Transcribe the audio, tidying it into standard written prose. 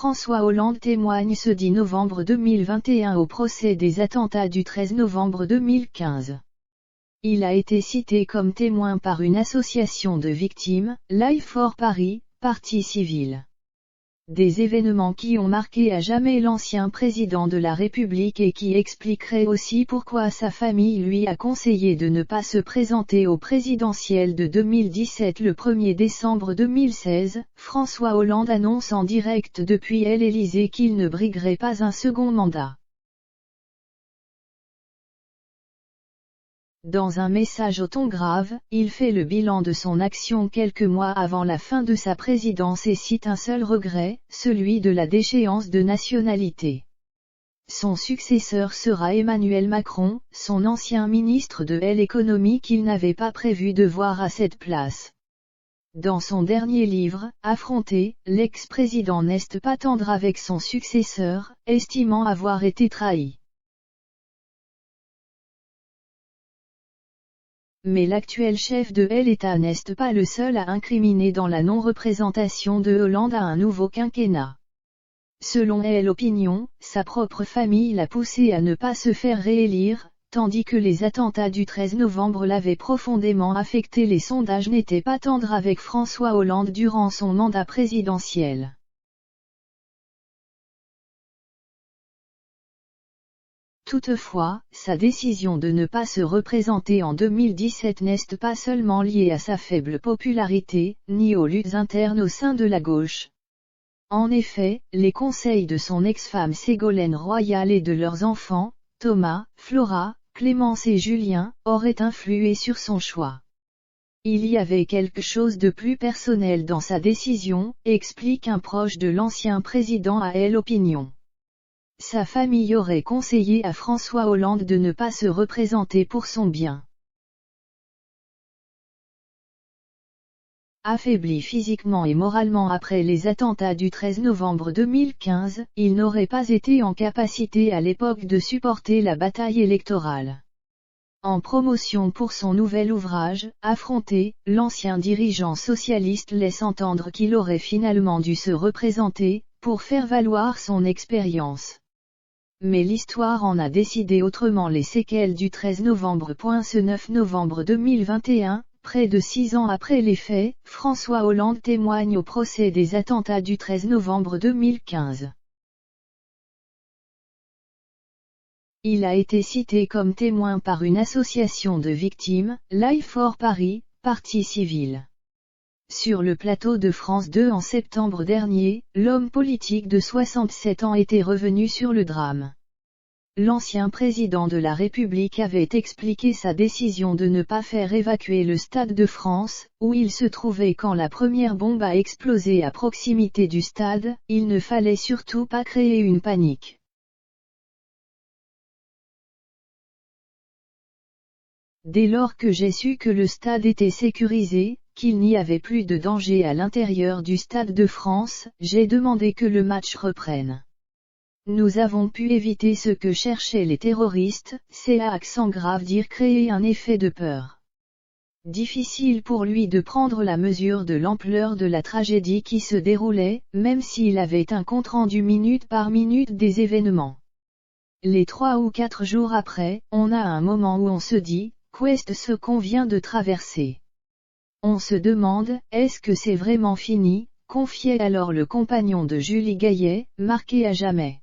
François Hollande témoigne ce 10 novembre 2021 au procès des attentats du 13 novembre 2015. Il a été cité comme témoin par une association de victimes, Life for Paris, partie civile. Des événements qui ont marqué à jamais l'ancien président de la République et qui expliqueraient aussi pourquoi sa famille lui a conseillé de ne pas se présenter au présidentiel de 2017. Le 1er décembre 2016, François Hollande annonce en direct depuis l'Élysée qu'il ne briguerait pas un second mandat. Dans un message au ton grave, il fait le bilan de son action quelques mois avant la fin de sa présidence et cite un seul regret, celui de la déchéance de nationalité. Son successeur sera Emmanuel Macron, son ancien ministre de l'économie qu'il n'avait pas prévu de voir à cette place. Dans son dernier livre, Affronter, l'ex-président n'est pas tendre avec son successeur, estimant avoir été trahi. Mais l'actuel chef de l'État n'est pas le seul à incriminer dans la non-représentation de Hollande à un nouveau quinquennat. Selon l'opinion, sa propre famille l'a poussé à ne pas se faire réélire, tandis que les attentats du 13 novembre l'avaient profondément affecté. Les sondages n'étaient pas tendres avec François Hollande durant son mandat présidentiel. Toutefois, sa décision de ne pas se représenter en 2017 n'est pas seulement liée à sa faible popularité, ni aux luttes internes au sein de la gauche. En effet, les conseils de son ex-femme Ségolène Royal et de leurs enfants, Thomas, Flora, Clémence et Julien, auraient influé sur son choix. Il y avait quelque chose de plus personnel dans sa décision, explique un proche de l'ancien président à l'Opinion. Sa famille aurait conseillé à François Hollande de ne pas se représenter pour son bien. Affaibli physiquement et moralement après les attentats du 13 novembre 2015, il n'aurait pas été en capacité à l'époque de supporter la bataille électorale. En promotion pour son nouvel ouvrage, Affronter, l'ancien dirigeant socialiste laisse entendre qu'il aurait finalement dû se représenter, pour faire valoir son expérience. Mais l'histoire en a décidé autrement. Les séquelles du 13 novembre. Ce 9 novembre 2021, près de 6 ans après les faits, François Hollande témoigne au procès des attentats du 13 novembre 2015. Il a été cité comme témoin par une association de victimes, Life for Paris, partie civile. Sur le plateau de France 2 en septembre dernier, l'homme politique de 67 ans était revenu sur le drame. L'ancien président de la République avait expliqué sa décision de ne pas faire évacuer le Stade de France, où il se trouvait quand la première bombe a explosé à proximité du stade. Il ne fallait surtout pas créer une panique. Dès lors que j'ai su que le stade était sécurisé, qu'il n'y avait plus de danger à l'intérieur du Stade de France, j'ai demandé que le match reprenne. Nous avons pu éviter ce que cherchaient les terroristes, c'est à accent grave dire créer un effet de peur. Difficile pour lui de prendre la mesure de l'ampleur de la tragédie qui se déroulait, même s'il avait un compte-rendu minute par minute des événements. Les 3 ou 4 jours après, on a un moment où on se dit, qu'est-ce ce qu'on vient de traverser ? On se demande, est-ce que c'est vraiment fini, confiait alors le compagnon de Julie Gaillet, marqué à jamais.